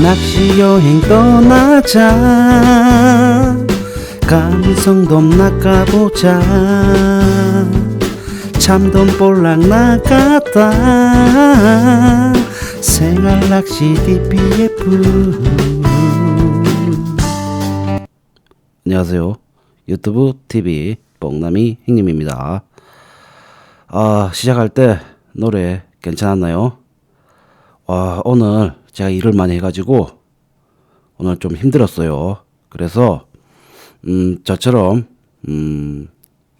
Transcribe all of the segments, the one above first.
낚시 여행 떠나자. 감성도 낚아보자. 참돔 볼락 나갔다. 생활낚시 DPF. 안녕하세요. 유튜브 TV 뽕남이 형님입니다. 시작할 때 노래 괜찮았나요? 오늘 제가 일을 많이 해가지고 오늘 좀 힘들었어요. 그래서 저처럼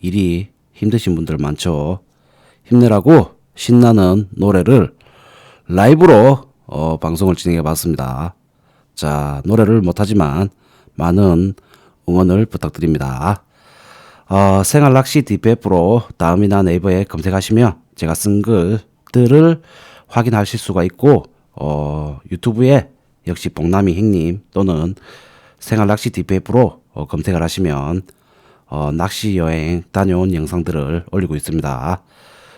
일이 힘드신 분들 많죠. 힘내라고 신나는 노래를 라이브로 방송을 진행해 봤습니다. 자, 노래를 못하지만 많은 응원을 부탁드립니다. 생활낚시 DPF로 다음이나 네이버에 검색하시면 제가 쓴 글들을 확인하실 수가 있고, 유튜브에 역시 뽕남이 형님 또는 생활낚시 DPF로 검색을 하시면 낚시 여행 다녀온 영상들을 올리고 있습니다.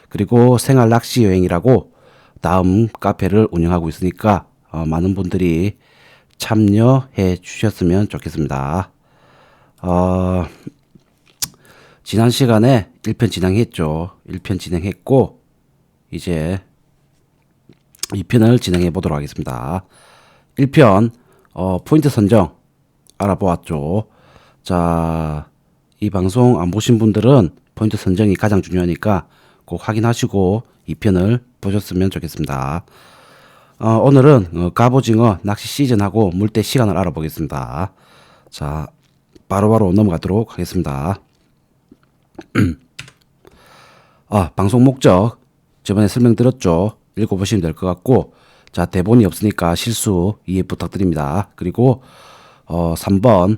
그리고 생활낚시 여행이라고 다음 카페를 운영하고 있으니까 많은 분들이 참여해 주셨으면 좋겠습니다. 지난 시간에 1편 진행했죠. 1편 진행했고 이제 2편을 진행해 보도록 하겠습니다. 1편 포인트 선정 알아보았죠. 자, 이 방송 안 보신 분들은 포인트 선정이 가장 중요하니까 꼭 확인하시고 2편을 보셨으면 좋겠습니다. 오늘은 갑오징어 낚시 시즌하고 물때 시간을 알아보겠습니다. 자, 바로바로 넘어가도록 하겠습니다. 방송 목적 저번에 설명드렸죠. 읽어보시면 될 것 같고, 자, 대본이 없으니까 실수 이해 부탁드립니다. 그리고 3번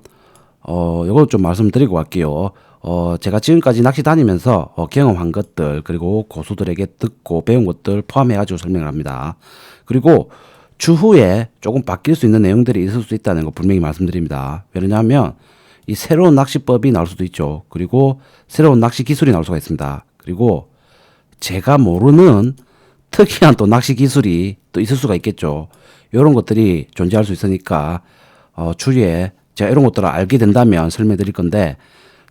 요걸 좀 말씀드리고 갈게요. 제가 지금까지 낚시 다니면서 경험한 것들, 그리고 고수들에게 듣고 배운 것들 포함해가지고 설명을 합니다. 그리고 추후에 조금 바뀔 수 있는 내용들이 있을 수 있다는 거 분명히 말씀드립니다. 왜냐하면 이 새로운 낚시법이 나올 수도 있죠. 그리고 새로운 낚시 기술이 나올 수가 있습니다. 그리고 제가 모르는 특이한 또 낚시 기술이 또 있을 수가 있겠죠. 이런 것들이 존재할 수 있으니까 추후에 제가 이런 것들을 알게 된다면 설명드릴 건데,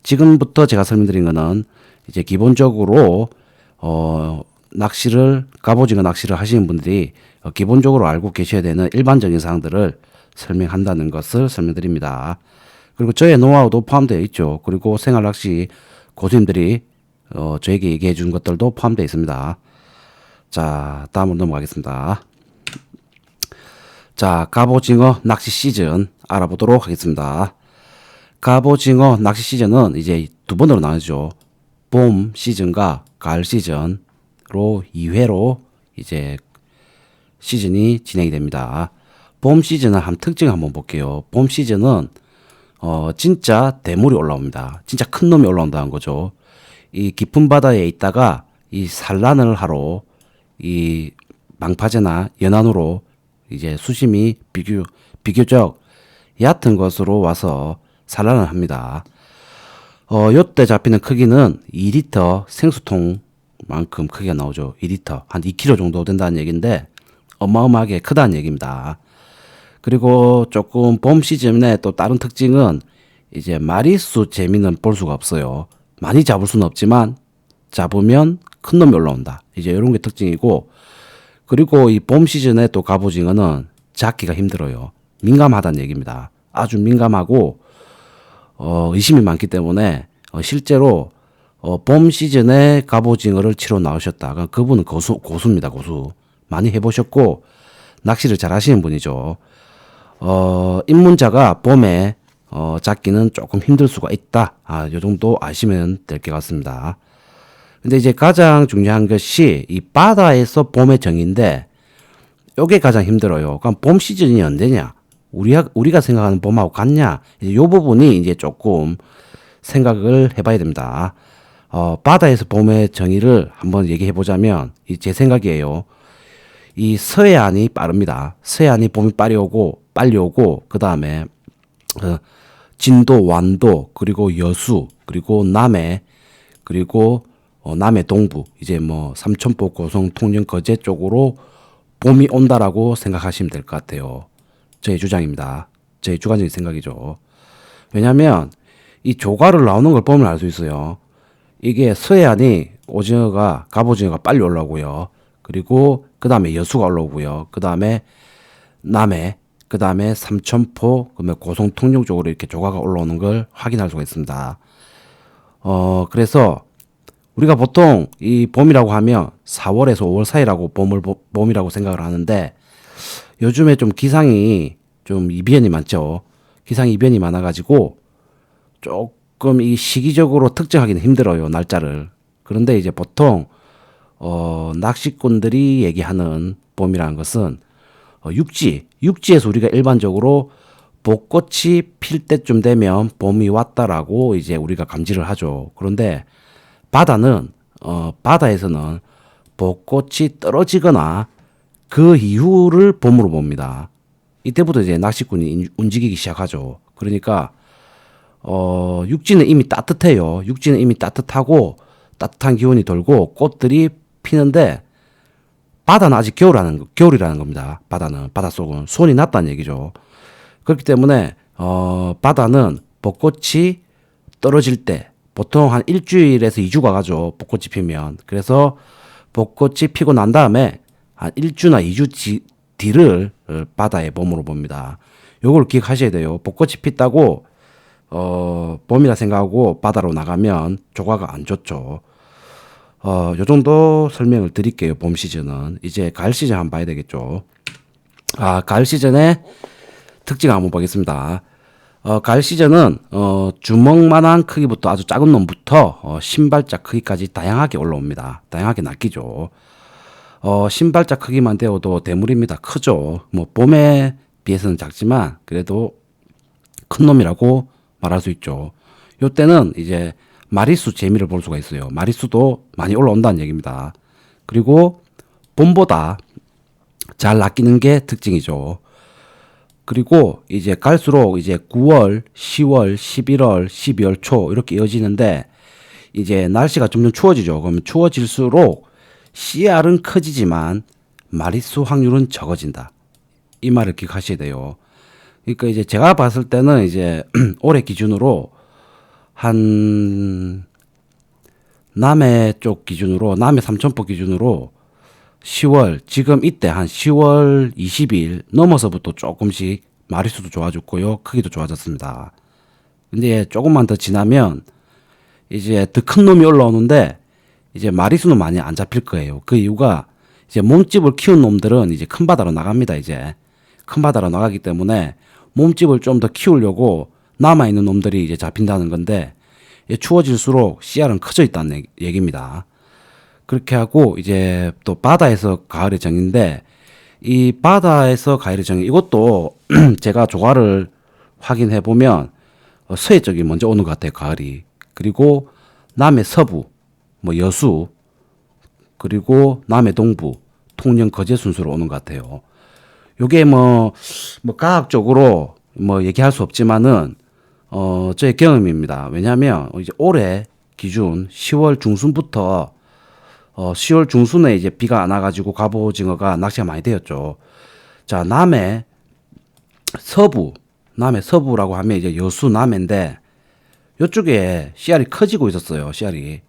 지금부터 제가 설명드린 거는 이제 기본적으로 갑오징어 낚시를 하시는 분들이 기본적으로 알고 계셔야 되는 일반적인 사항들을 설명한다는 것을 설명드립니다. 그리고 저의 노하우도 포함되어 있죠. 그리고 생활낚시 고수님들이 저에게 얘기해 준 것들도 포함되어 있습니다. 자, 다음으로 넘어가겠습니다. 자, 갑오징어 낚시 시즌 알아보도록 하겠습니다. 갑오징어 낚시 시즌은 이제 두 번으로 나누죠. 봄 시즌과 가을 시즌으로 2회로 이제 시즌이 진행이 됩니다. 봄 시즌은 특징 한번 볼게요. 봄 시즌은 진짜 대물이 올라옵니다. 진짜 큰 놈이 올라온다는 거죠. 이 깊은 바다에 있다가 이 산란을 하러 이 망파제나 연안으로 이제 수심이 비교적 얕은 곳으로 와서 산란을 합니다. 요때 잡히는 크기는 2리터 생수통만큼 크기가 나오죠. 2리터 한 2kg 정도 된다는 얘기인데 어마어마하게 크다는 얘기입니다. 그리고 조금 봄 시즌에 또 다른 특징은 이제 마리수 재미는 볼 수가 없어요. 많이 잡을 수는 없지만 잡으면 큰 놈이 올라온다. 이제 이런 게 특징이고, 그리고 이 봄 시즌에 또 갑오징어는 잡기가 힘들어요. 민감하다는 얘기입니다. 아주 민감하고 의심이 많기 때문에 실제로 봄 시즌에 갑오징어를 치러 나오셨다. 그분은 고수입니다. 고수. 많이 해보셨고 낚시를 잘 하시는 분이죠. 입문자가 봄에 잡기는 조금 힘들 수가 있다. 요 정도 아시면 될 것 같습니다. 근데 이제 가장 중요한 것이 이 바다에서 봄의 정인데 요게 가장 힘들어요. 그럼 봄 시즌이 언제냐? 우리가 생각하는 봄하고 같냐? 이제 요 부분이 이제 조금 생각을 해봐야 됩니다. 바다에서 봄의 정의를 한번 얘기해 보자면 제 생각이에요. 이 서해안이 빠릅니다. 서해안이 봄이 빨리 오고 그 다음에 진도, 완도, 그리고 여수, 그리고 남해, 그리고 남해 동부, 이제 뭐 삼천포, 고성, 통영, 거제 쪽으로 봄이 온다라고 생각하시면 될 것 같아요. 저의 주장입니다. 저의 주관적인 생각이죠. 왜냐하면 이 조과를 나오는 걸 보면 알 수 있어요. 이게 서해안이 갑오징어가 빨리 올라오고요. 그리고 그 다음에 여수가 올라오고요. 그 다음에 남해, 그 다음에 삼천포, 그다음에 고성 통영 쪽으로 이렇게 조과가 올라오는 걸 확인할 수가 있습니다. 그래서 우리가 보통 이 봄이라고 하면 4월에서 5월 사이라고 봄이라고 생각을 하는데 요즘에 좀 기상이 좀 이변이 많죠. 기상 이변이 많아가지고 조금 이 시기적으로 특정하기는 힘들어요, 날짜를. 그런데 이제 보통 낚시꾼들이 얘기하는 봄이라는 것은 육지에서 우리가 일반적으로 벚꽃이 필 때쯤 되면 봄이 왔다라고 이제 우리가 감지를 하죠. 그런데 바다에서는 벚꽃이 떨어지거나 그 이후를 봄으로 봅니다. 이때부터 이제 낚시꾼이 움직이기 시작하죠. 그러니까 육지는 이미 따뜻해요. 육지는 이미 따뜻하고 따뜻한 기온이 돌고 꽃들이 피는데 바다는 아직 겨울이라는 겁니다. 바닷속은 수온이 낮다는 얘기죠. 그렇기 때문에 바다는 벚꽃이 떨어질 때 보통 한 일주일에서 2주가 가죠. 벚꽃이 피면. 그래서 벚꽃이 피고 난 다음에 한 1주나 2주 뒤를 바다의 봄으로 봅니다. 요걸 기억하셔야 돼요. 벚꽃이 폈다고 봄이라 생각하고 바다로 나가면 조과가 안 좋죠. 요 정도 설명을 드릴게요. 봄 시즌은. 이제 가을 시즌 한번 봐야 되겠죠. 가을 시즌의 특징 한번 보겠습니다. 가을 시즌은 주먹만한 크기부터 아주 작은 놈부터 신발짝 크기까지 다양하게 올라옵니다. 다양하게 낚이죠. 신발짝 크기만 되어도 대물입니다. 크죠. 뭐 봄에 비해서는 작지만 그래도 큰 놈이라고 말할 수 있죠. 요때는 이제 마리수 재미를 볼 수가 있어요. 마리수도 많이 올라온다는 얘기입니다. 그리고 봄보다 잘 낚이는 게 특징이죠. 그리고 이제 갈수록 이제 9월, 10월, 11월, 12월 초 이렇게 이어지는데 이제 날씨가 점점 추워지죠. 그러면 추워질수록 씨알은 커지지만 마리수 확률은 적어진다. 이 말을 기억하셔야 돼요. 그러니까 이제 제가 봤을 때는 이제 올해 기준으로 한 남해 쪽 기준으로 남해 삼천포 기준으로 10월 지금 이때 한 10월 20일 넘어서부터 조금씩 마리수도 좋아졌고요. 크기도 좋아졌습니다. 근데 조금만 더 지나면 이제 더 큰 놈이 올라오는데 이제 마리수는 많이 안 잡힐 거예요. 그 이유가 이제 몸집을 키운 놈들은 이제 큰 바다로 나갑니다. 이제 큰 바다로 나가기 때문에 몸집을 좀 더 키우려고 남아있는 놈들이 이제 잡힌다는 건데 추워질수록 씨알은 커져 있다는 얘기입니다. 그렇게 하고 이제 또 바다에서 가을의 정인데 이 바다에서 가을의 정 이것도 제가 조과를 확인해 보면 서해 쪽이 먼저 오는 것 같아요. 가을이. 그리고 남해 서부 뭐 여수 그리고 남해 동부 통영 거제 순서로 오는 것 같아요. 요게 뭐 과학적으로 뭐 얘기할 수 없지만은 저의 경험입니다. 왜냐하면 이제 올해 기준 10월 중순부터 10월 중순에 이제 비가 안 와가지고 갑오징어가 낚시가 많이 되었죠. 자, 남해 서부라고 하면 이제 여수 남해인데 요쪽에 씨알이 커지고 있었어요. 씨알이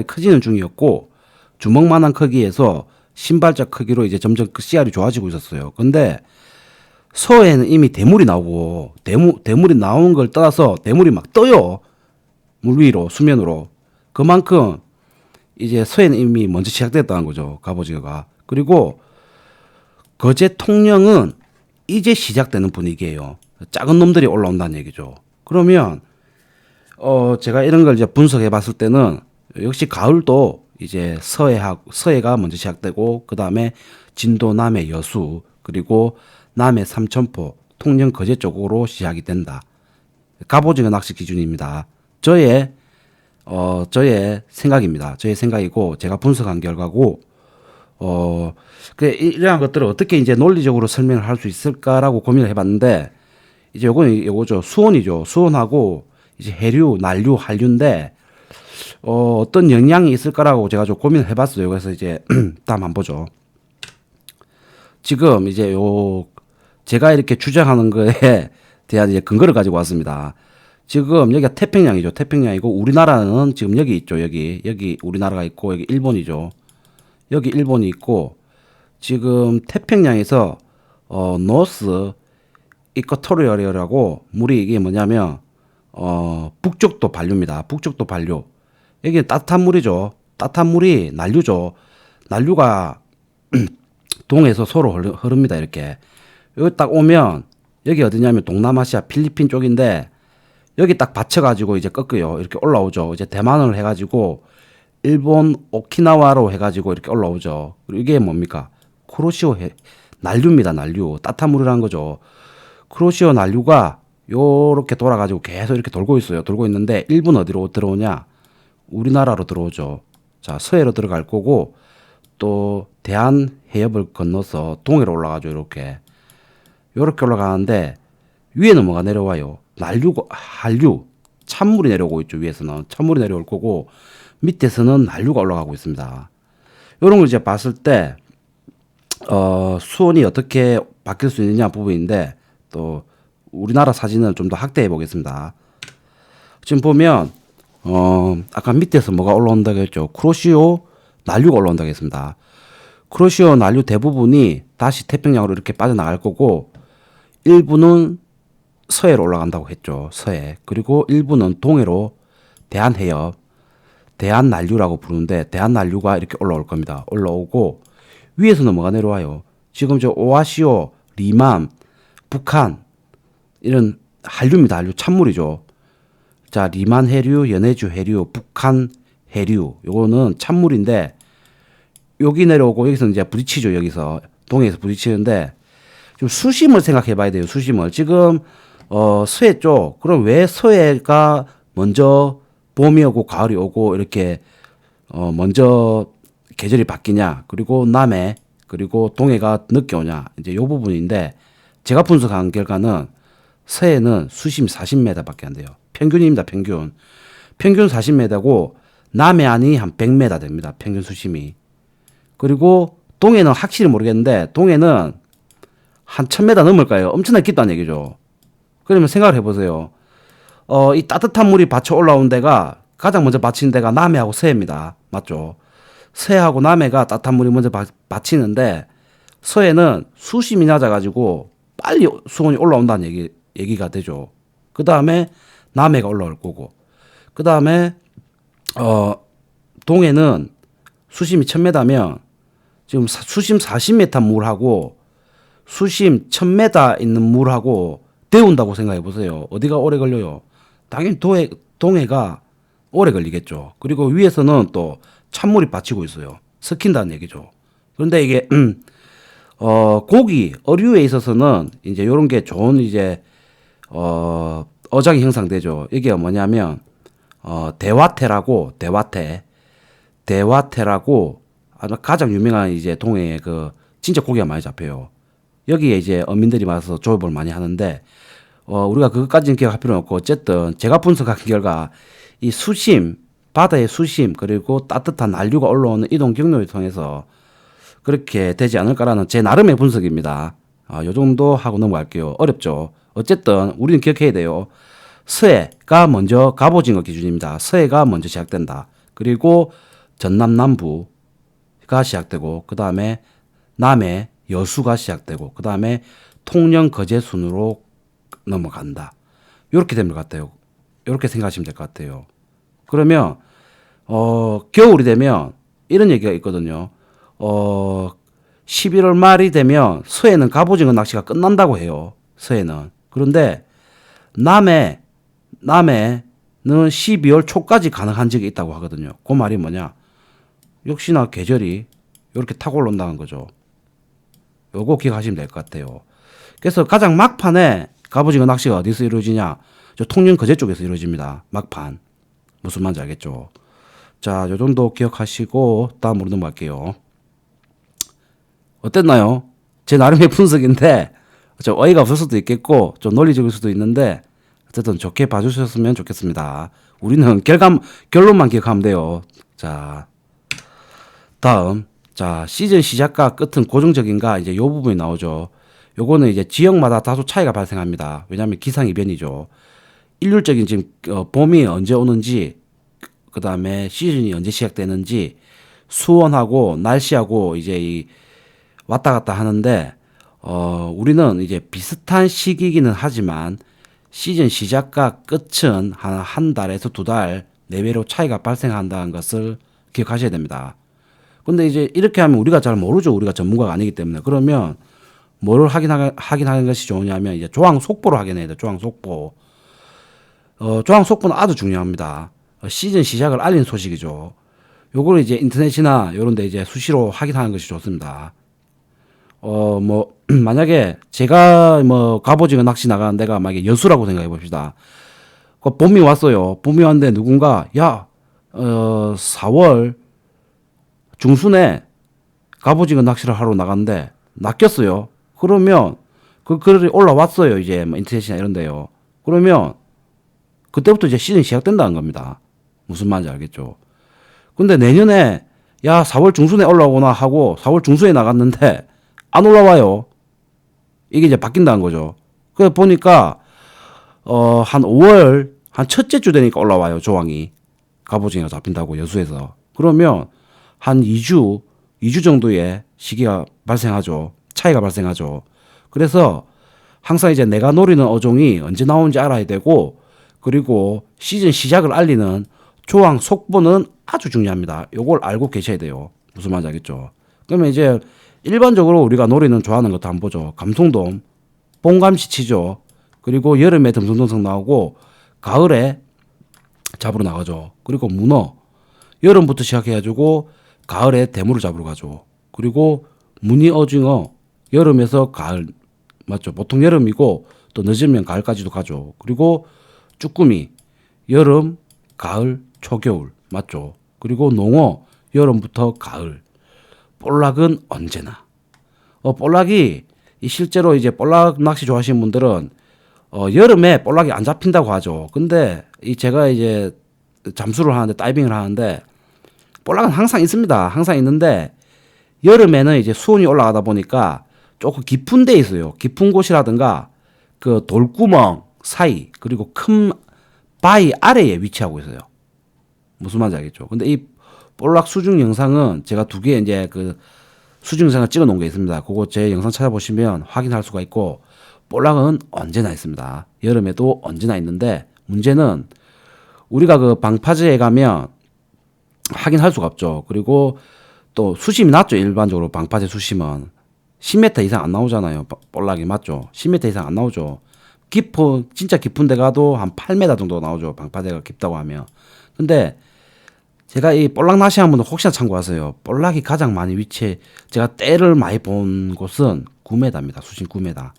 커지는 중이었고 주먹만한 크기에서 신발짝 크기로 이제 점점 그 씨알이 좋아지고 있었어요. 근데 서해에는 이미 대물이 나오고 대물이 나온 걸 떠나서 대물이 막 떠요. 물 위로 수면으로. 그만큼 이제 서해는 이미 먼저 시작됐다는 거죠. 갑오징어가. 그리고 거제 통영은 이제 시작되는 분위기예요. 작은 놈들이 올라온다는 얘기죠. 그러면 제가 이런 걸 이제 분석해 봤을 때는 역시 가을도 이제 서해가 먼저 시작되고 그 다음에 진도 남해 여수 그리고 남해 삼천포 통영 거제 쪽으로 시작이 된다. 갑오징어 낚시 기준입니다. 저의 생각입니다. 저의 생각이고 제가 분석한 결과고 이러한 것들을 어떻게 이제 논리적으로 설명을 할 수 있을까라고 고민을 해봤는데 이제 요거죠. 수온이죠. 수온하고 이제 해류, 난류, 한류인데 어떤 영향이 있을까라고 제가 좀 고민을 해봤어요. 그래서 이제 다음 한번 보죠. 지금 이제 제가 이렇게 주장하는 거에 대한 이제 근거를 가지고 왔습니다. 지금 여기가 태평양이죠. 태평양이고 우리나라는 지금 여기 있죠. 여기 우리나라가 있고 여기 일본이죠. 여기 일본이 있고 지금 태평양에서 노스 이쿼토리얼이라고 물이 이게 뭐냐면 북쪽도 반류입니다. 북쪽도 반류. 여기 따뜻한 물이죠. 따뜻한 물이 난류죠. 난류가 동에서 서로 흐릅니다. 이렇게. 여기 딱 오면 여기 어디냐면 동남아시아 필리핀 쪽인데 여기 딱 받쳐가지고 이제 꺾어요. 이렇게 올라오죠. 이제 대만을 해가지고 일본 오키나와로 해가지고 이렇게 올라오죠. 그리고 이게 뭡니까? 쿠로시오 난류입니다. 난류. 따뜻한 물이라는 거죠. 쿠로시오 난류가 요렇게 돌아가지고 계속 이렇게 돌고 있어요. 돌고 있는데 일본 어디로 들어오냐? 우리나라로 들어오죠. 자, 서해로 들어갈 거고 또 대한 해협을 건너서 동해로 올라가죠. 이렇게 올라가는데 위에는 뭐가 내려와요? 난류고 한류 찬물이 내려오고 있죠. 위에서는 찬물이 내려올 거고 밑에서는 난류가 올라가고 있습니다. 이런 걸 이제 봤을 때 수온이 어떻게 바뀔 수 있느냐 부분인데 또 우리나라 사진을 좀 더 확대해 보겠습니다. 지금 보면 아까 밑에서 뭐가 올라온다고 했죠? 쿠로시오 난류가 올라온다고 했습니다. 쿠로시오 난류 대부분이 다시 태평양으로 이렇게 빠져나갈 거고 일부는 서해로 올라간다고 했죠. 서해. 그리고 일부는 동해로 대한해협, 대한난류라고 부르는데 대한난류가 이렇게 올라올 겁니다. 올라오고 위에서는 뭐가 내려와요? 지금 저 오하시오, 리만, 북한 이런 한류입니다. 한류 찬물이죠. 자, 리만 해류, 연해주 해류, 북한 해류 요거는 찬물인데 여기 내려오고 여기서 이제 부딪히죠. 여기서 동해에서 부딪히는데 좀 수심을 생각해 봐야 돼요. 수심을. 지금 서해 쪽. 그럼 왜 서해가 먼저 봄이 오고 가을이 오고 이렇게 먼저 계절이 바뀌냐? 그리고 남해 그리고 동해가 늦게 오냐? 이제 요 부분인데 제가 분석한 결과는 서해는 수심 40m밖에 안 돼요. 평균입니다. 평균. 평균 40m고 남해안이 한 100m 됩니다. 평균 수심이. 그리고 동해는 확실히 모르겠는데 동해는 한 1000m 넘을까요? 엄청나게 깊다는 얘기죠. 그러면 생각을 해보세요. 이 따뜻한 물이 받쳐 올라온 데가 가장 먼저 받치는 데가 남해하고 서해입니다. 맞죠? 서해하고 남해가 따뜻한 물이 먼저 받치는데 서해는 수심이 낮아가지고 빨리 수온이 올라온다는 얘기가 되죠. 그 다음에 남해가 올라올 거고 그 다음에 동해는 수심이 1000m면 지금 수심 40m 물하고 수심 1000m 있는 물하고 데운다고 생각해 보세요. 어디가 오래 걸려요? 당연히 동해가 오래 걸리겠죠. 그리고 위에서는 또 찬물이 받치고 있어요. 섞인다는 얘기죠. 그런데 이게 고기, 어류에 있어서는 이제 요런 게 좋은 이제 어장이 형성되죠. 이게 뭐냐면 대화태라고 아마 가장 유명한 이제 동해에 그 진짜 고기가 많이 잡혀요. 여기에 이제 어민들이 와서 조업을 많이 하는데 우리가 그것까지는 기억할 필요는 없고 어쨌든 제가 분석한 결과 이 수심 바다의 수심 그리고 따뜻한 난류가 올라오는 이동 경로를 통해서 그렇게 되지 않을까라는 제 나름의 분석입니다. 요 정도 하고 넘어갈게요. 어렵죠. 어쨌든 우리는 기억해야 돼요. 서해가 먼저 갑오징어 기준입니다. 서해가 먼저 시작된다. 그리고 전남 남부가 시작되고 그 다음에 남해 여수가 시작되고 그 다음에 통영 거제 순으로 넘어간다. 이렇게 되는 것 같아요. 이렇게 생각하시면 될 것 같아요. 그러면 겨울이 되면 이런 얘기가 있거든요. 11월 말이 되면 서해는 갑오징어 낚시가 끝난다고 해요. 서해는. 그런데 남해는 12월 초까지 가능한 적이 있다고 하거든요. 그 말이 뭐냐? 역시나 계절이 이렇게 타고 올라온다는 거죠. 요거 기억하시면 될 것 같아요. 그래서 가장 막판에 갑오징어 낚시가 어디서 이루어지냐? 저 통영 거제 쪽에서 이루어집니다. 막판. 무슨 말인지 알겠죠? 자, 요 정도 기억하시고 다음으로 넘어갈게요. 어땠나요? 제 나름의 분석인데 좀 어이가 없을 수도 있겠고 좀 논리적일 수도 있는데 어쨌든 좋게 봐주셨으면 좋겠습니다. 우리는 결론만 기억하면 돼요. 자, 다음. 자, 시즌 시작과 끝은 고정적인가? 이제 요 부분이 나오죠. 요거는 이제 지역마다 다소 차이가 발생합니다. 왜냐하면 기상이변이죠. 일률적인 지금 봄이 언제 오는지, 그 다음에 시즌이 언제 시작되는지, 수온하고 날씨하고 이제 이 왔다 갔다 하는데, 우리는 이제 비슷한 시기이기는 하지만 시즌 시작과 끝은 한 달에서 두 달 내외로 차이가 발생한다는 것을 기억하셔야 됩니다. 근데 이제 이렇게 하면 우리가 잘 모르죠. 우리가 전문가가 아니기 때문에. 그러면 뭐를 확인하는 것이 좋으냐면 이제 조항 속보를 확인해야 돼. 조항 속보. 조항 속보는 아주 중요합니다. 시즌 시작을 알리는 소식이죠. 요거를 이제 인터넷이나 요런 데 이제 수시로 확인하는 것이 좋습니다. 뭐 만약에 제가 뭐 갑오징어 낚시 나가는 데가 만약에 여수라고 생각해 봅시다. 봄이 왔어요. 봄이 왔는데 누군가 4월 중순에 갑오징어 낚시를 하러 나갔는데 낚였어요. 그러면 그 글이 올라왔어요. 이제 뭐 인터넷이나 이런 데요. 그러면 그때부터 이제 시즌이 시작된다는 겁니다. 무슨 말인지 알겠죠? 근데 내년에 4월 중순에 올라오거나 하고 4월 중순에 나갔는데 안 올라와요. 이게 이제 바뀐다는 거죠. 그래 보니까 한 5월 한 첫째 주 되니까 올라와요. 조항이. 갑오징이가 잡힌다고 여수에서. 그러면 한 2주 정도의 시기가 발생하죠. 차이가 발생하죠. 그래서 항상 이제 내가 노리는 어종이 언제 나오는지 알아야 되고, 그리고 시즌 시작을 알리는 조항 속보는 아주 중요합니다. 요걸 알고 계셔야 돼요. 무슨 말인지 알겠죠? 그러면 이제 일반적으로 우리가 노리는 좋아하는 것도 한번 보죠. 감성돔, 뽕감시치죠. 그리고 여름에 듬성듬성 나오고 가을에 잡으러 나가죠. 그리고 문어, 여름부터 시작해가지고 가을에 대물을 잡으러 가죠. 그리고 무늬 오징어, 여름에서 가을, 맞죠? 보통 여름이고 또 늦으면 가을까지도 가죠. 그리고 쭈꾸미, 여름, 가을, 초겨울, 맞죠? 그리고 농어, 여름부터 가을. 볼락은 언제나. 볼락이 실제로 이제 볼락 낚시 좋아하시는 분들은 여름에 볼락이 안 잡힌다고 하죠. 근데 제가 이제 잠수를 하는데, 다이빙을 하는데 볼락은 항상 있습니다. 항상 있는데 여름에는 이제 수온이 올라가다 보니까 조금 깊은 데 있어요. 깊은 곳이라든가 그 돌구멍 사이, 그리고 큰 바위 아래에 위치하고 있어요. 무슨 말인지 알겠죠? 근데 이 볼락 수중 영상은 제가 두 개 이제 그 수중 영상을 찍어 놓은 게 있습니다. 그거 제 영상 찾아보시면 확인할 수가 있고, 볼락은 언제나 있습니다. 여름에도 언제나 있는데, 문제는 우리가 그 방파제에 가면 확인할 수가 없죠. 그리고 또 수심이 낮죠. 일반적으로 방파제 수심은 10m 이상 안 나오잖아요. 볼락이 맞죠. 10m 이상 안 나오죠. 진짜 깊은 데 가도 한 8m 정도 나오죠. 방파제가 깊다고 하면. 근데 제가 이 볼락 낚시 한 분들 혹시나 참고하세요. 볼락이 가장 많이 제가 때를 많이 본 곳은 9m입니다. 수심 9m.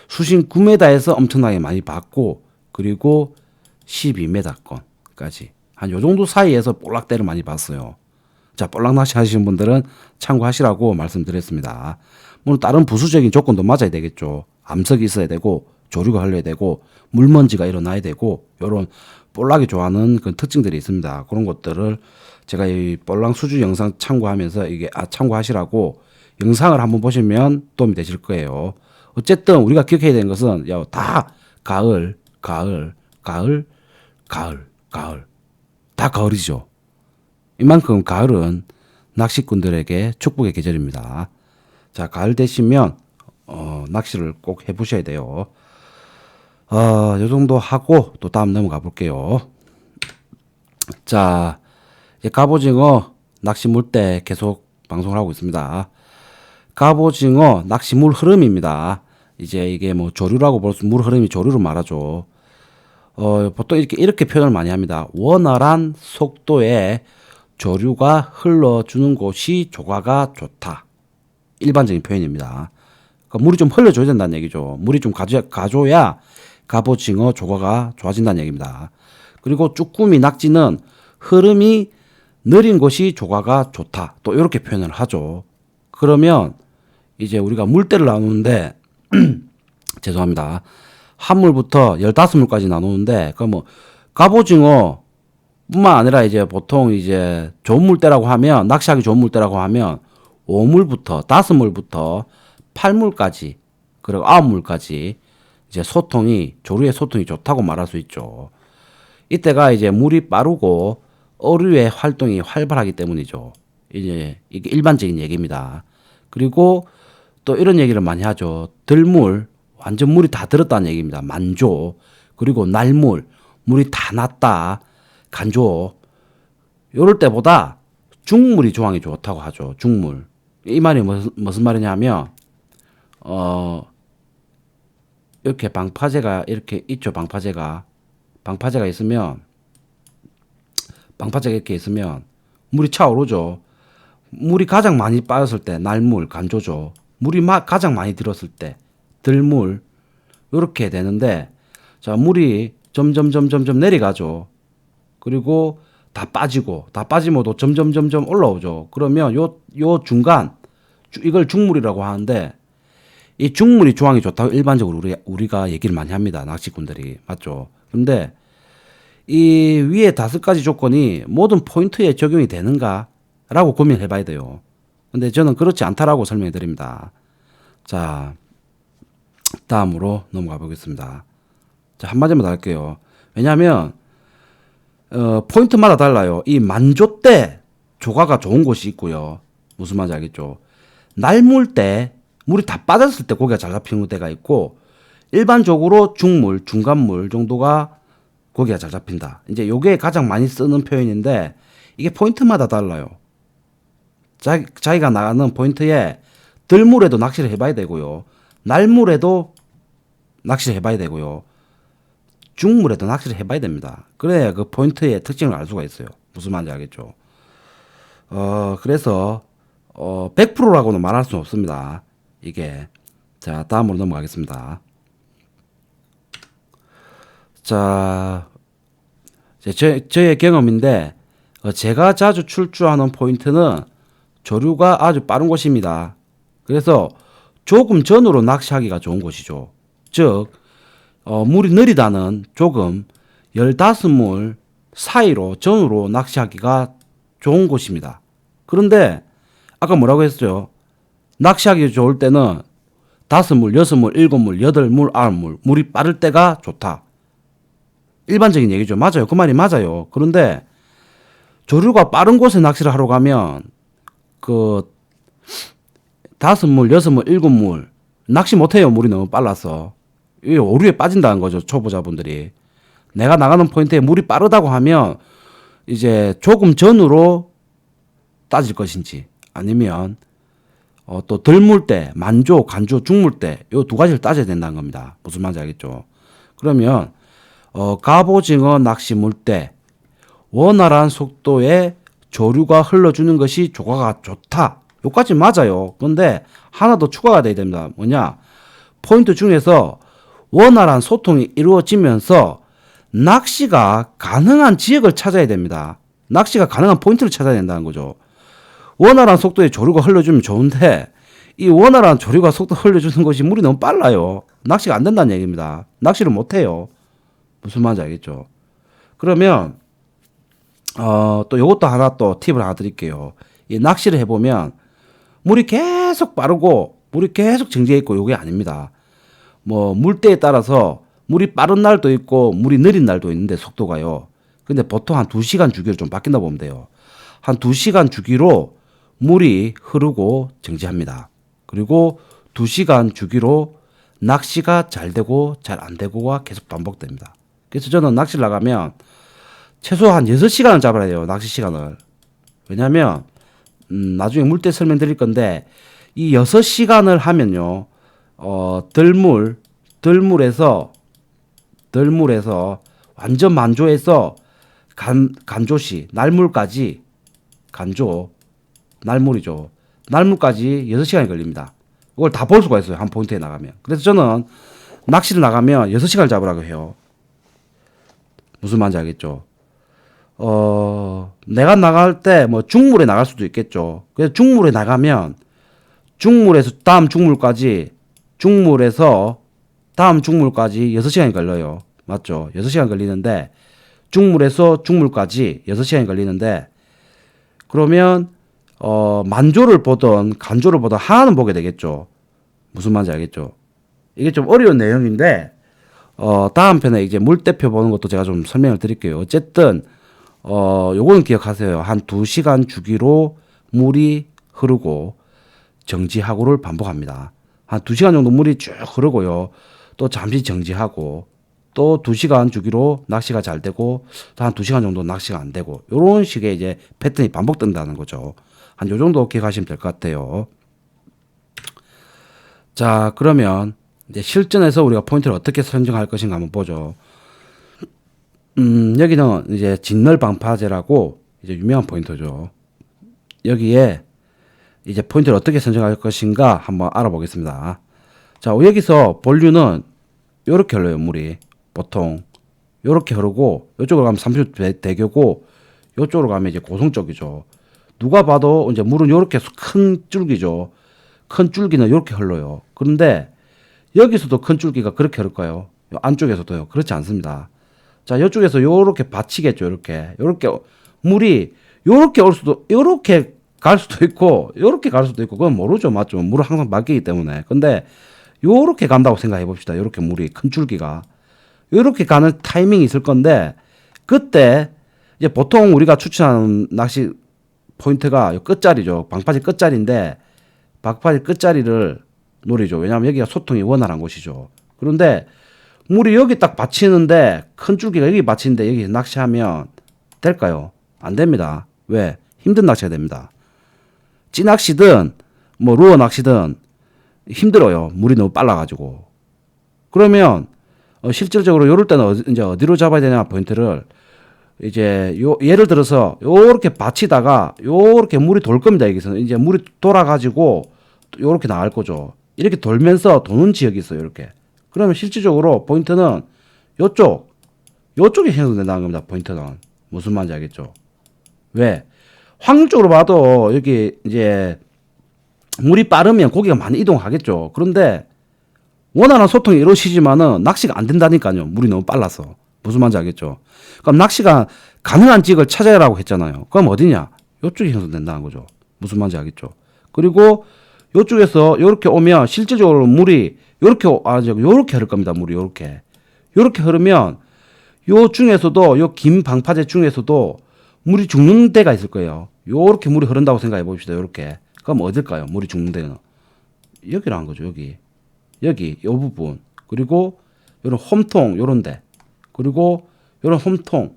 수심 9m에서 엄청나게 많이 봤고, 그리고 12m권까지. 한 요 정도 사이에서 볼락 때를 많이 봤어요. 자, 볼락 낚시 하시는 분들은 참고하시라고 말씀드렸습니다. 물론 다른 부수적인 조건도 맞아야 되겠죠. 암석이 있어야 되고, 조류가 흘러야 되고, 물먼지가 일어나야 되고, 요런 볼락이 좋아하는 그 특징들이 있습니다. 그런 것들을 제가 이 볼락 수주 영상 참고하면서 참고하시라고 영상을 한번 보시면 도움이 되실 거예요. 어쨌든 우리가 기억해야 되는 것은 다 가을, 가을, 가을, 가을, 가을. 다 가을이죠. 이만큼 가을은 낚시꾼들에게 축복의 계절입니다. 자, 가을 되시면 낚시를 꼭 해보셔야 돼요. 요 정도 하고 또 다음 넘어가 볼게요. 자, 이제 갑오징어 낚시 물때 계속 방송을 하고 있습니다. 갑오징어 낚시 물 흐름입니다. 이제 이게 뭐 조류라고 물 흐름이 조류를 말하죠. 보통 이렇게 표현을 많이 합니다. 원활한 속도의 조류가 흘러주는 곳이 조과가 좋다. 일반적인 표현입니다. 그러니까 물이 좀 흘러줘야 된다는 얘기죠. 물이 좀 가줘야 갑오징어 조과가 좋아진다는 얘기입니다. 그리고 쭈꾸미 낙지는 흐름이 느린 곳이 조과가 좋다. 또 이렇게 표현을 하죠. 그러면 이제 우리가 물대를 나누는데 죄송합니다. 한 물부터 15물까지 나누는데 그 뭐 갑오징어 뿐만 아니라 이제 보통 이제 좋은 물대라고 하면, 낚시하기 좋은 물대라고 하면 5물부터 5물부터 8물까지, 그리고 아홉물까지 이제 소통이, 조류의 소통이 좋다고 말할 수 있죠. 이때가 이제 물이 빠르고 어류의 활동이 활발하기 때문이죠. 이제 이게 일반적인 얘기입니다. 그리고 또 이런 얘기를 많이 하죠. 들물, 완전 물이 다 들었다는 얘기입니다. 만조. 그리고 날물, 물이 다 났다. 간조. 요럴 때보다 중물이 조항이 좋다고 하죠. 중물. 이 말이 무슨 말이냐면, 이렇게 방파제가 이렇게 있죠. 방파제가 있으면, 방파제가 이렇게 있으면 물이 차오르죠. 물이 가장 많이 빠졌을 때 날물, 간조죠. 물이 가장 많이 들었을 때 들물, 이렇게 되는데, 자, 물이 점점 내려가죠. 그리고 다 빠지고도 점점 올라오죠. 그러면 요 중간, 이걸 중물이라고 하는데, 이 중물이 조항이 좋다고 일반적으로 우리가 얘기를 많이 합니다. 낚시꾼들이. 맞죠? 근데 이 위에 5가지 조건이 모든 포인트에 적용이 되는가? 라고 고민해 봐야 돼요. 근데 저는 그렇지 않다라고 설명해 드립니다. 자, 다음으로 넘어가 보겠습니다. 자, 한마디만 더 할게요. 왜냐하면 포인트마다 달라요. 이 만조 때 조과가 좋은 곳이 있고요. 무슨 말인지 알겠죠? 날물 때 물이 다 빠졌을 때 고기가 잘 잡히는 때가 있고, 일반적으로 중물, 중간물 정도가 고기가 잘 잡힌다. 이제 요게 가장 많이 쓰는 표현인데, 이게 포인트마다 달라요. 자기가 나가는 포인트에 들물에도 낚시를 해봐야 되고요. 날물에도 낚시를 해봐야 되고요. 중물에도 낚시를 해봐야 됩니다. 그래야 그 포인트의 특징을 알 수가 있어요. 무슨 말인지 알겠죠? 그래서 100%라고는 말할 수는 없습니다. 이게. 자, 다음으로 넘어가겠습니다. 자, 저의 경험인데, 제가 자주 출조하는 포인트는 조류가 아주 빠른 곳입니다. 그래서 조금 전으로 낚시하기가 좋은 곳이죠. 즉, 물이 느리다는 조금 15물 사이로 전으로 낚시하기가 좋은 곳입니다. 그런데 아까 뭐라고 했어요? 낚시하기 좋을 때는 5물, 6물, 7물, 8물, 9물 물이 빠를 때가 좋다. 일반적인 얘기죠. 맞아요. 그 말이 맞아요. 그런데 조류가 빠른 곳에 낚시를 하러 가면 그 5물, 6물, 7물 낚시 못해요. 물이 너무 빨라서. 이 오류에 빠진다는 거죠. 초보자분들이. 내가 나가는 포인트에 물이 빠르다고 하면 이제 조금 전으로 따질 것인지, 아니면 또 덜물 때, 만조, 간조, 중물 때 요 2가지를 따져야 된다는 겁니다. 무슨 말인지 알겠죠? 그러면 갑오징어 낚시 물때 원활한 속도의 조류가 흘러주는 것이 조과가 좋다. 요까지 맞아요. 그런데 하나 더 추가가 돼야 됩니다. 뭐냐? 포인트 중에서 원활한 소통이 이루어지면서 낚시가 가능한 지역을 찾아야 됩니다. 낚시가 가능한 포인트를 찾아야 된다는 거죠. 원활한 속도의 조류가 흘러주면 좋은데, 이 원활한 조류가 속도 흘려주는 것이 물이 너무 빨라요. 낚시가 안 된다는 얘기입니다. 낚시를 못 해요. 무슨 말인지 알겠죠? 그러면 또 요것도 하나 또 팁을 하나 드릴게요. 이 낚시를 해보면 물이 계속 빠르고 물이 계속 정지해 있고 요게 아닙니다. 뭐 물때에 따라서 물이 빠른 날도 있고 물이 느린 날도 있는데 속도가요. 근데 보통 한 2시간 주기로 좀 바뀐다 보면 돼요. 한 2시간 주기로 물이 흐르고 정지합니다. 그리고 2시간 주기로 낚시가 잘 되고 잘 안 되고가 계속 반복됩니다. 그래서 저는 낚시를 나가면 최소한 6시간을 잡아야 돼요. 낚시 시간을. 왜냐면 나중에 물때 설명드릴 건데, 이 6시간을 하면요, 덜물에서 완전 만조에서 간조시, 날물까지, 날물이죠. 날물까지 6시간이 걸립니다. 그걸 다 볼 수가 있어요. 한 포인트에 나가면. 그래서 저는 낚시를 나가면 6시간을 잡으라고 해요. 무슨 말인지 알겠죠? 내가 나갈 때 뭐 중물에 나갈 수도 있겠죠. 그래서 중물에 나가면 중물에서 다음 중물까지, 중물에서 다음 중물까지 6시간이 걸려요. 맞죠? 6시간 걸리는데, 중물에서 중물까지 6시간이 걸리는데, 그러면 만조를 보던 간조를 보던 하나는 보게 되겠죠. 무슨 말인지 알겠죠? 이게 좀 어려운 내용인데 다음 편에 이제 물대표 보는 것도 제가 좀 설명을 드릴게요. 어쨌든 요거는 기억하세요. 한 2시간 주기로 물이 흐르고 정지하고를 반복합니다. 한 2시간 정도 물이 쭉 흐르고요. 또 잠시 정지하고 또 2시간 주기로 낚시가 잘 되고 또 한 2시간 정도 낚시가 안 되고 요런 식의 이제 패턴이 반복된다는 거죠. 한 요 정도 기억하시면 될 것 같아요. 자, 그러면 이제 실전에서 우리가 포인트를 어떻게 선정할 것인가 한번 보죠. 여기는 이제 진널 방파제라고 이제 유명한 포인트죠. 여기에 이제 포인트를 어떻게 선정할 것인가 한번 알아보겠습니다. 자, 여기서 본류는 요렇게 흘러요, 물이. 보통 요렇게 흐르고 요쪽으로 가면 삼수 대교고 요쪽으로 가면 이제 고성 쪽이죠. 누가 봐도 이제 물은 요렇게 큰 줄기죠. 큰 줄기는 요렇게 흘러요. 그런데 여기서도 큰 줄기가 그렇게 흐를까요? 안쪽에서도요. 그렇지 않습니다. 자, 요쪽에서 요렇게 받치겠죠. 요렇게 물이 요렇게 올 수도, 요렇게 갈 수도 있고 요렇게 갈 수도 있고 그건 모르죠. 맞죠? 물은 항상 바뀌기 때문에. 근데 요렇게 간다고 생각해 봅시다. 요렇게 물이 큰 줄기가 요렇게 가는 타이밍이 있을 건데 그때 이제 보통 우리가 추천하는 낚시 포인트가 요 끝자리죠. 방파제 끝자리인데 방파제 끝자리를 노리죠. 왜냐하면 여기가 소통이 원활한 곳이죠. 그런데 물이 여기 딱 받치는데 큰 줄기가 여기 받치는데 여기 낚시하면 될까요? 안 됩니다. 왜? 힘든 낚시가 됩니다. 찌낚시든 뭐 루어 낚시든 힘들어요. 물이 너무 빨라가지고. 그러면 실질적으로 요럴 때는 이제 어디로 잡아야 되냐 포인트를 이제 예를 들어서 요렇게 받치다가 요렇게 물이 돌 겁니다. 여기서는 이제 물이 돌아가지고 요렇게 나갈 거죠. 이렇게 돌면서 도는 지역이 있어요. 이렇게. 그러면 실질적으로 포인트는 요쪽에 형성된다는 겁니다. 포인트는. 무슨 말인지 알겠죠? 왜? 확률적으로 봐도 여기 이제 물이 빠르면 고기가 많이 이동하겠죠. 그런데 원활한 소통이 이루어지지만은 낚시가 안 된다니까요. 물이 너무 빨라서. 무슨 말인지 알겠죠? 그럼 낚시가 가능한 지역을 찾아야라고 했잖아요. 그럼 어디냐? 요쪽이 형성된다는 거죠. 무슨 말인지 알겠죠? 그리고 요쪽에서 요렇게 오면 실질적으로 물이 요렇게 흐를 겁니다. 물이 요렇게 흐르면 요 중에서도 요 긴 방파제 중에서도 물이 죽는 데가 있을 거예요. 요렇게 물이 흐른다고 생각해 봅시다. 요렇게. 그럼 어딜까요? 물이 죽는 데는 여기라는 거죠. 여기 요 부분 그리고 요런 홈통 요런 데 그리고 요런 홈통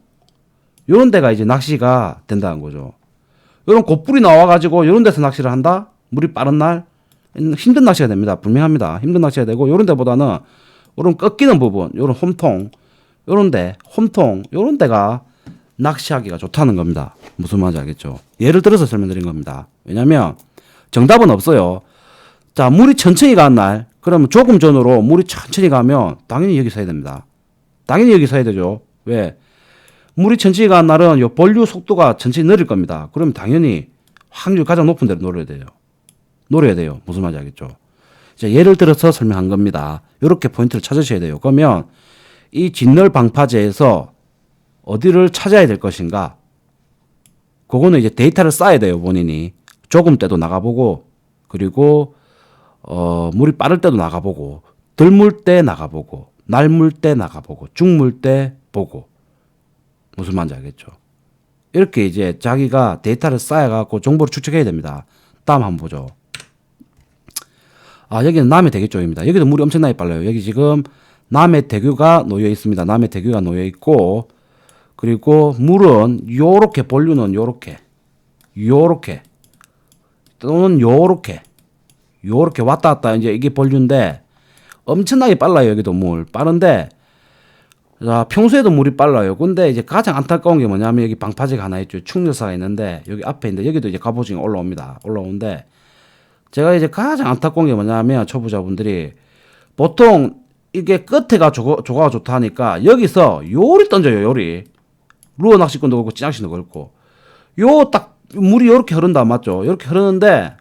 요런 데가 이제 낚시가 된다는 거죠. 요런 곧불이 나와가지고 요런 데서 낚시를 한다? 물이 빠른 날 힘든 낚시가 됩니다. 분명합니다. 힘든 낚시가 되고 요런 데보다는 요런 꺾이는 부분 요런 홈통 요런 데 홈통 요런 데가 낚시하기가 좋다는 겁니다. 무슨 말인지 알겠죠? 예를 들어서 설명드린 겁니다. 왜냐면 정답은 없어요. 자, 물이 천천히 가는 날 그러면 조금 전으로 물이 천천히 가면 당연히 여기 서야 됩니다. 당연히 여기 서야 되죠. 왜? 물이 천천히 가는 날은 요 본류 속도가 천천히 느릴 겁니다. 그러면 당연히 확률 가장 높은 데로 노려야 돼요. 무슨 말인지 알겠죠? 이제 예를 들어서 설명한 겁니다. 이렇게 포인트를 찾으셔야 돼요. 그러면 이 진널 방파제에서 어디를 찾아야 될 것인가? 그거는 이제 데이터를 쌓아야 돼요. 본인이. 조금 때도 나가보고 그리고 물이 빠를 때도 나가보고 덜 물 때 나가보고 날 물 때 나가보고 중 물 때 보고 무슨 말인지 알겠죠? 이렇게 이제 자기가 데이터를 쌓아갖고 정보를 축적해야 됩니다. 다음 한번 보죠. 여기는 남해대교 쪽입니다. 여기도 물이 엄청나게 빨라요. 여기 지금 남해대교가 놓여 있습니다. 남해대교가 놓여 있고 그리고 물은 요렇게 본류는 요렇게 또는 요렇게 왔다 갔다 이제 이게 본류인데 엄청나게 빨라요. 여기도 물 빠른데 자, 평소에도 물이 빨라요. 근데 이제 가장 안타까운 게 뭐냐면 여기 방파제가 하나 있죠. 축려사가 있는데 여기 앞에 있는데 여기도 이제 갑오징어 올라오는데 제가 이제 가장 안타까운 게 뭐냐면 초보자분들이 보통 이게 끝에가 조과가 좋다 하니까 여기서 요리 던져요. 요리 루어 낚시꾼도 그렇고 찌낚시도 그렇고 요 딱 물이 요렇게 흐른다 맞죠? 요렇게 흐르는데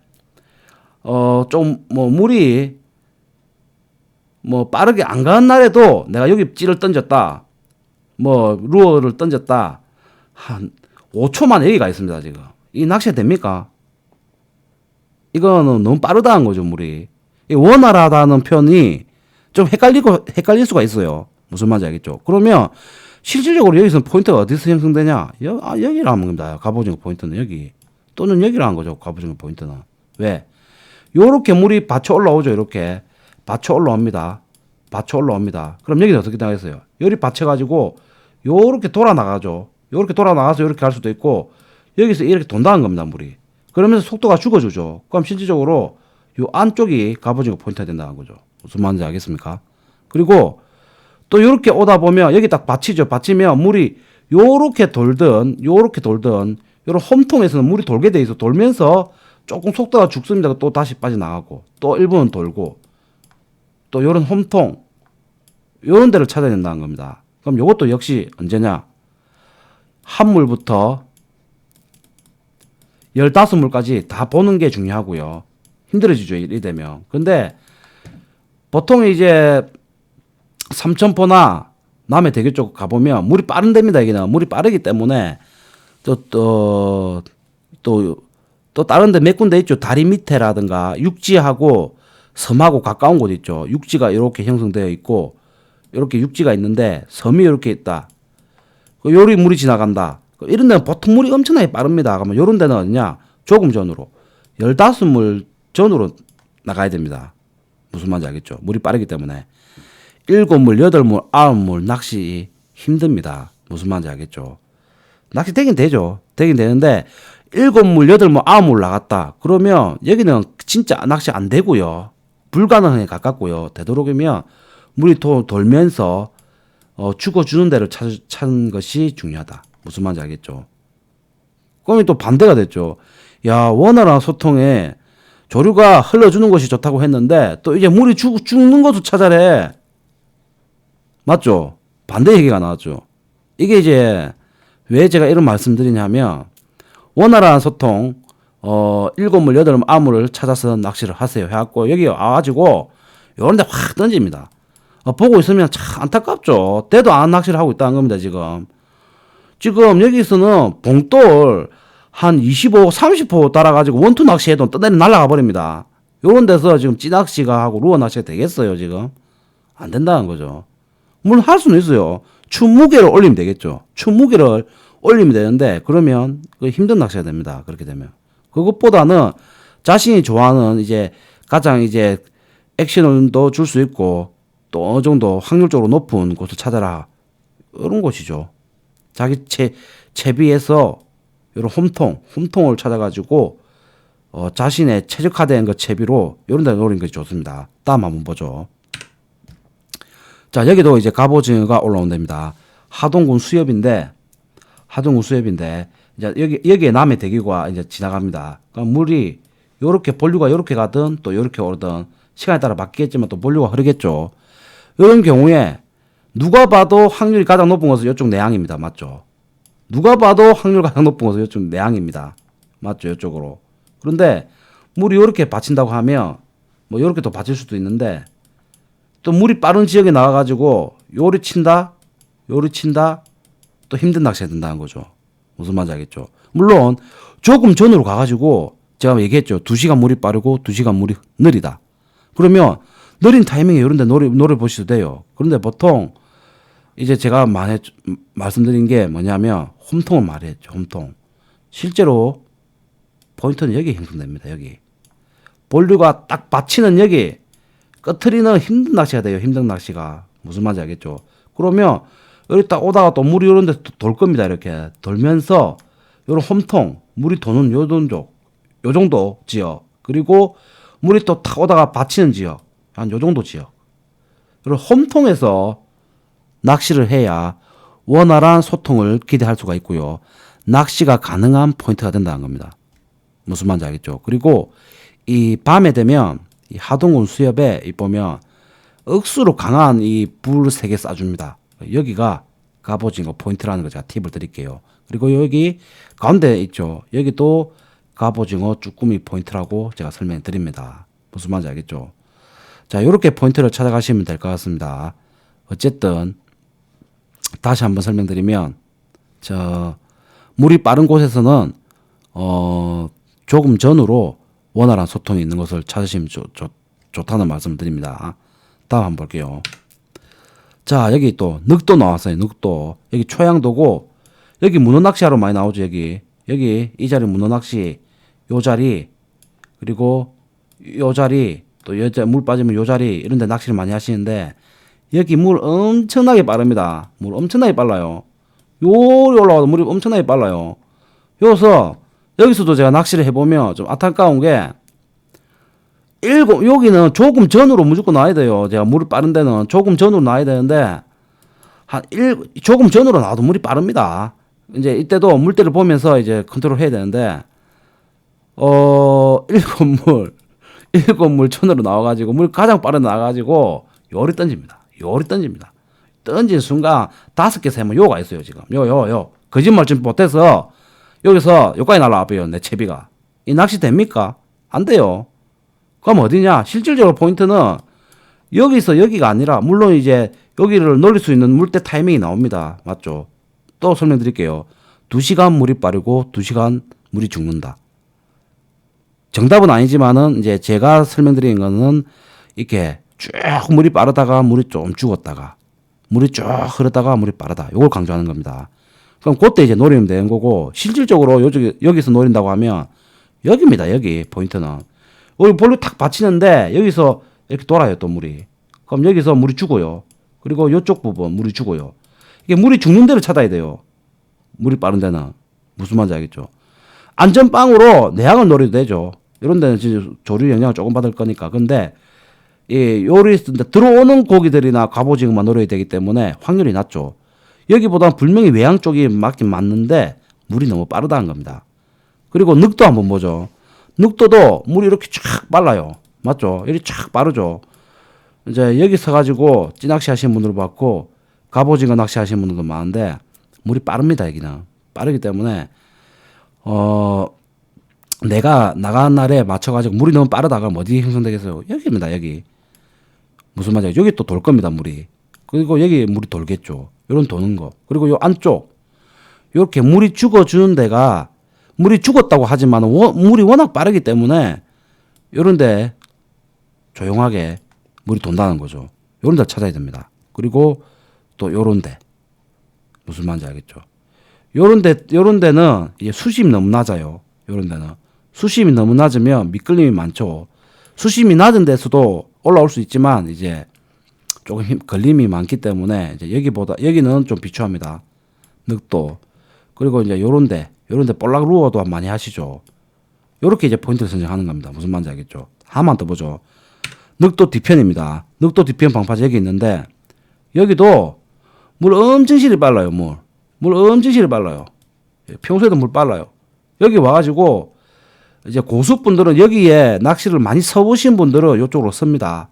좀 뭐 물이 뭐 빠르게 안 가는 날에도 내가 여기 찌를 던졌다 뭐 루어를 던졌다 한 5초만 여기가 있습니다. 지금 이 낚시가 됩니까? 이거는 너무 빠르다는 거죠. 물이 원활하다는 표현이 좀 헷갈릴 수가 있어요. 무슨 말인지 알겠죠? 그러면 실질적으로 여기서 포인트가 어디서 형성되냐? 여기라는 겁니다. 갑오징어 포인트는 여기. 또는 여기라는 거죠. 갑오징어 포인트는. 왜? 요렇게 물이 받쳐 올라오죠. 이렇게. 받쳐 올라옵니다. 받쳐 올라옵니다. 그럼 여기는 어떻게 나가겠어요? 열이 받쳐가지고 요렇게 돌아 나가죠. 요렇게 돌아 나가서 요렇게 갈 수도 있고 여기서 이렇게 돈다는 겁니다. 물이. 그러면서 속도가 죽어주죠. 그럼 실질적으로 요 안쪽이 갑오징어 포인트가 된다는 거죠. 무슨 말인지 알겠습니까? 그리고 또 요렇게 오다 보면 여기 딱 받치죠. 받치면 물이 요렇게 돌든 요런 홈통에서는 물이 돌게 돼 있어. 돌면서 조금 속도가 죽습니다. 또 다시 빠져나가고 또 일부는 돌고 또 요런 홈통 요런 데를 찾아야 된다는 겁니다. 그럼 요것도 역시 언제냐? 한 물부터 15물까지 다 보는 게 중요하고요. 힘들어지죠. 이리 되면. 근데 보통 이제 삼천포나 남해 대교 쪽 가보면 물이 빠른 데입니다. 여기는 물이 빠르기 때문에 또 다른 데 몇 군데 있죠. 다리 밑에라든가 육지하고 섬하고 가까운 곳 있죠. 육지가 이렇게 형성되어 있고 이렇게 육지가 있는데 섬이 이렇게 있다. 요리 물이 지나간다. 이런 데는 보통 물이 엄청나게 빠릅니다. 그러면 이런 데는 어디냐? 조금 전으로 15물 전으로 나가야 됩니다. 무슨 말인지 알겠죠? 물이 빠르기 때문에 7물, 8물, 9물 낚시 힘듭니다. 무슨 말인지 알겠죠? 낚시 되긴 되죠. 되긴 되는데 7물, 8물, 9물 나갔다. 그러면 여기는 진짜 낚시 안 되고요. 불가능에 가깝고요. 되도록이면 물이 돌면서 죽어주는 데를 찾는 것이 중요하다. 무슨 말인지 알겠죠? 그러면 또 반대가 됐죠. 야, 원활한 소통에 조류가 흘러주는 것이 좋다고 했는데 또 이제 물이 죽는 것도 찾아래. 맞죠? 반대 얘기가 나왔죠. 이게 이제 왜 제가 이런 말씀 드리냐면 원활한 소통 7물, 8물, 9물을 찾아서 낚시를 하세요. 해갖고 여기 와가지고 요런 데 확 던집니다. 보고 있으면 참 안타깝죠. 때도 안 낚시를 하고 있다는 겁니다. 지금 여기서는 봉돌 한 25, 30호 따라가지고 원투 낚시해도 떠내려 날아가 버립니다. 요런 데서 지금 찌낚시가 하고 루어 낚시가 되겠어요. 지금 안 된다는 거죠. 물론 할 수는 있어요. 추 무게를 올리면 되겠죠. 추 무게를 올리면 되는데 그러면 힘든 낚시가 됩니다. 그렇게 되면 그것보다는 자신이 좋아하는 이제 가장 이제 액션도 줄 수 있고 또 어느 정도 확률적으로 높은 곳을 찾아라. 이런 곳이죠. 자기 채비에서 이런 홈통을 찾아가지고 자신의 최적화된 그 채비로 이런 데 노리는 것이 좋습니다. 다음 한번 보죠. 자, 여기도 이제 갑오징어가 올라온 데입니다. 하동군 수협인데 이제 여기에 남해 대교가 이제 지나갑니다. 그러니까 물이 요렇게 본류가 요렇게 가든 또 요렇게 오르든 시간에 따라 바뀌겠지만 또 본류가 흐르겠죠. 이런 경우에 누가 봐도 확률이 가장 높은 것은 이쪽 내항입니다. 맞죠? 누가 봐도 확률 가장 높은 것은 이쪽 내항입니다. 맞죠? 이쪽으로. 그런데 물이 요렇게 받친다고 하면 뭐 요렇게 또 받칠 수도 있는데 또 물이 빠른 지역에 나와가지고 요리 친다 또 힘든 낚시가 된다는 거죠. 무슨 말인지 알겠죠? 물론 조금 전으로 가가지고 제가 얘기했죠. 2시간 물이 빠르고 2시간 물이 느리다. 그러면 느린 타이밍에 이런 데 노래 보셔도 돼요. 그런데 보통 이제 제가 말씀드린 게 뭐냐면 홈통을 말했죠. 홈통. 실제로 포인트는 여기 형성됩니다. 여기. 본류가 딱 받치는 여기 꺼트리는 힘든 낚시가 돼요. 힘든 낚시가. 무슨 말인지 알겠죠? 그러면 여기 딱 오다가 또 물이 이런 데 돌 겁니다. 이렇게 돌면서 요런 홈통 물이 도는 요 정도 지역 그리고 물이 또 탁 오다가 받치는 지역 한 요 정도 지역 그리고 홈통에서 낚시를 해야 원활한 소통을 기대할 수가 있고요. 낚시가 가능한 포인트가 된다는 겁니다. 무슨 말인지 알겠죠? 그리고 이 밤에 되면 이 하동군 수협에 보면 억수로 강한 이 불 3개 쏴줍니다. 여기가 갑오징어 포인트라는 거 제가 팁을 드릴게요. 그리고 여기 가운데 있죠. 여기도 갑오징어 쭈꾸미 포인트라고 제가 설명해 드립니다. 무슨 말인지 알겠죠? 자, 요렇게 포인트를 찾아가시면 될 것 같습니다. 어쨌든 다시 한번 설명드리면 물이 빠른 곳에서는 조금 전으로 원활한 소통이 있는 것을 찾으시면 좋다는 말씀을 드립니다. 다음 한번 볼게요. 자, 여기 또 늑도 나왔어요. 늑도. 여기 초양도고, 여기 문어낚시하러 많이 나오죠. 여기 이 자리 문어낚시, 요 자리, 그리고 요 자리, 또 여자 물 빠지면 요 자리 이런 데 낚시를 많이 하시는데, 여기 물 엄청나게 빠릅니다. 물 엄청나게 빨라요. 요리 올라와도 물이 엄청나게 빨라요. 여기서도 제가 낚시를 해보면 좀 안타까운 게, 여기는 조금 전으로 무조건 나와야 돼요. 제가 물이 빠른 데는 조금 전으로 나와야 되는데, 조금 전으로 나와도 물이 빠릅니다. 이제 이때도 물때를 보면서 이제 컨트롤 해야 되는데, 일곱 물 전으로 나와가지고, 물 가장 빠르게 나와가지고, 요리 던집니다. 던진 순간 5개 세면 요가 있어요, 지금. 거짓말 좀 못해서, 여기서 여기까지 날라와봐요, 내 채비가. 이 낚시 됩니까? 안 돼요. 그럼 어디냐? 실질적으로 포인트는 여기서 여기가 아니라, 물론 이제 여기를 놀릴 수 있는 물때 타이밍이 나옵니다. 맞죠? 또 설명드릴게요. 2시간 물이 빠르고 2시간 물이 죽는다. 정답은 아니지만은 이제 제가 설명드린 거는 이렇게 쭉 물이 빠르다가 물이 좀 죽었다가, 물이 쭉 흐르다가 물이 빠르다. 요걸 강조하는 겁니다. 그럼 그때 이제 노리면 되는 거고, 실질적으로 여기서 노린다고 하면 여기입니다. 여기 포인트는. 여기 볼로 탁 받치는데 여기서 이렇게 돌아요, 또 물이. 그럼 여기서 물이 죽어요. 그리고 이쪽 부분 물이 죽어요. 이게 물이 죽는 데를 찾아야 돼요. 물이 빠른 데는. 무슨 말인지 알겠죠? 안전빵으로 내항을 노려도 되죠. 이런 데는 진짜 조류 영향을 조금 받을 거니까. 근데 요리 들어오는 고기들이나 갑오징어만 노려야 되기 때문에 확률이 낮죠. 여기보다는 분명히 외항 쪽이 맞긴 맞는데 물이 너무 빠르다는 겁니다. 그리고 늑도 한번 보죠. 늑도도 물이 이렇게 쫙 빨라요. 맞죠? 이렇게 쫙 빠르죠. 이제 여기 서가지고 찌낚시 하시는 분들 봤고, 갑오징어 낚시 하시는 분들도 많은데, 물이 빠릅니다, 여기는. 빠르기 때문에, 내가 나가는 날에 맞춰가지고 물이 너무 빠르다가 어디 형성되겠어요? 여기입니다, 여기. 무슨 말이야? 여기 또 돌 겁니다, 물이. 그리고 여기 물이 돌겠죠. 요런 도는 거. 그리고 요 안쪽. 요렇게 물이 죽어주는 데가, 물이 죽었다고 하지만 물이 워낙 빠르기 때문에 요런데 조용하게 물이 돈다는 거죠. 요런 데 찾아야 됩니다. 그리고 또 요런 데. 무슨 말인지 알겠죠? 요런 데는 이제 수심이 너무 낮아요. 요런 데는. 수심이 너무 낮으면 미끌림이 많죠. 수심이 낮은 데서도 올라올 수 있지만 이제 조금 걸림이 많기 때문에 이제 여기는 좀 비추합니다. 늑도. 그리고 이제 요런 데 볼락 루어도 많이 하시죠. 요렇게 이제 포인트를 선정하는 겁니다. 무슨 말인지 알겠죠? 하나만 더 보죠. 늑도 뒤편입니다. 늑도 뒤편 방파제 여기 있는데, 여기도 물 엄청 실이 빨라요. 물 엄청 실이 빨라요. 평소에도 물 빨라요. 여기 와가지고 이제 고수분들은, 여기에 낚시를 많이 서보신 분들은 이쪽으로 씁니다.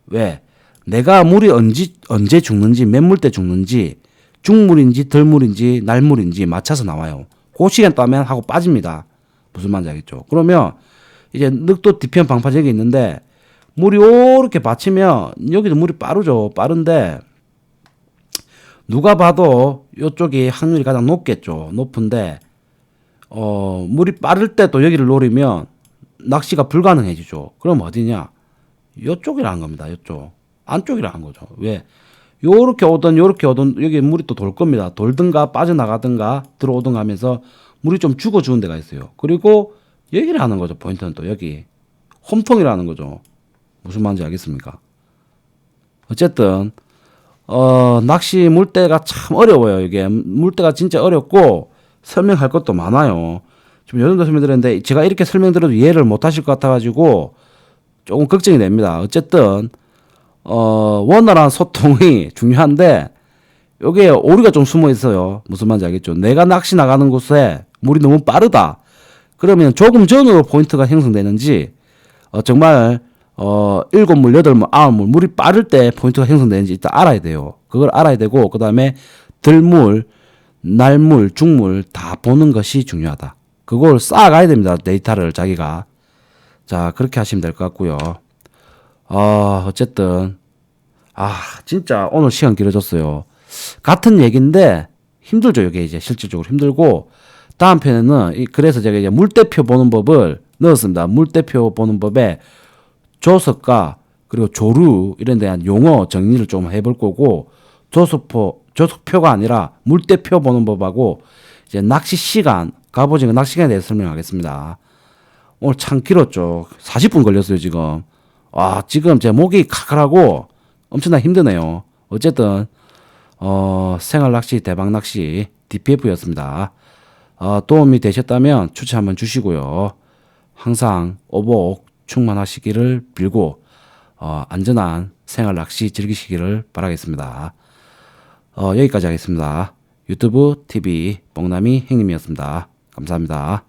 왜? 내가 물이 언제 죽는지, 몇 물 때 죽는지, 중물인지 덜물인지 날물인지 맞춰서 나와요. 그 시간 따면 하고 빠집니다. 무슨 말인지 알겠죠? 그러면 이제 늑도 뒤편 방파제가 있는데, 물이 요렇게 받치면 여기도 물이 빠르죠. 빠른데 누가 봐도 이쪽이 확률이 가장 높겠죠. 높은데 물이 빠를 때 또 여기를 노리면 낚시가 불가능해지죠. 그럼 어디냐? 요쪽이라는 겁니다. 요쪽. 안쪽이라는 거죠. 왜? 요렇게 오든 여기 물이 또 돌 겁니다. 돌든가 빠져나가든가 들어오든가 하면서 물이 좀 죽어주는 데가 있어요. 그리고 여기를 하는 거죠. 포인트는 또 여기 홈통이라는 거죠. 무슨 말인지 알겠습니까? 어쨌든 낚시 물때가 참 어려워요. 이게 물때가 진짜 어렵고 설명할 것도 많아요. 지금 요 정도 설명드렸는데 제가 이렇게 설명드려도 이해를 못 하실 것 같아가지고 조금 걱정이 됩니다. 어쨌든 원활한 소통이 중요한데 여기에 오류가 좀 숨어 있어요. 무슨 말인지 알겠죠? 내가 낚시 나가는 곳에 물이 너무 빠르다. 그러면 조금 전으로 포인트가 형성되는지 정말 7물, 8물, 9물 물이 빠를 때 포인트가 형성되는지 일단 알아야 돼요. 그걸 알아야 되고 그 다음에 들물, 날물, 중물 다 보는 것이 중요하다. 그걸 쌓아가야 됩니다. 데이터를 자기가. 자, 그렇게 하시면 될 것 같고요. 어쨌든 진짜 오늘 시간 길어졌어요. 같은 얘기인데 힘들죠. 이게 이제 실질적으로 힘들고 다음 편에는 그래서 제가 이제 물대표 보는 법을 넣었습니다. 물대표 보는 법에 조석과 그리고 조류 이런 대한 용어 정리를 좀 해볼 거고, 조석표가 아니라 물대표 보는 법하고 이제 낚시 시간, 갑오징어 낚시 시간에 대해서 설명하겠습니다. 오늘 참 길었죠. 40분 걸렸어요 지금. 지금 제 목이 칼칼하고 엄청나 힘드네요. 어쨌든 생활 낚시 대박 낚시 DPF였습니다. 도움이 되셨다면 추천 한번 주시고요. 항상 오복 충만하시기를 빌고 안전한 생활 낚시 즐기시기를 바라겠습니다. 여기까지 하겠습니다. 유튜브 TV 뽕남이 형님이었습니다. 감사합니다.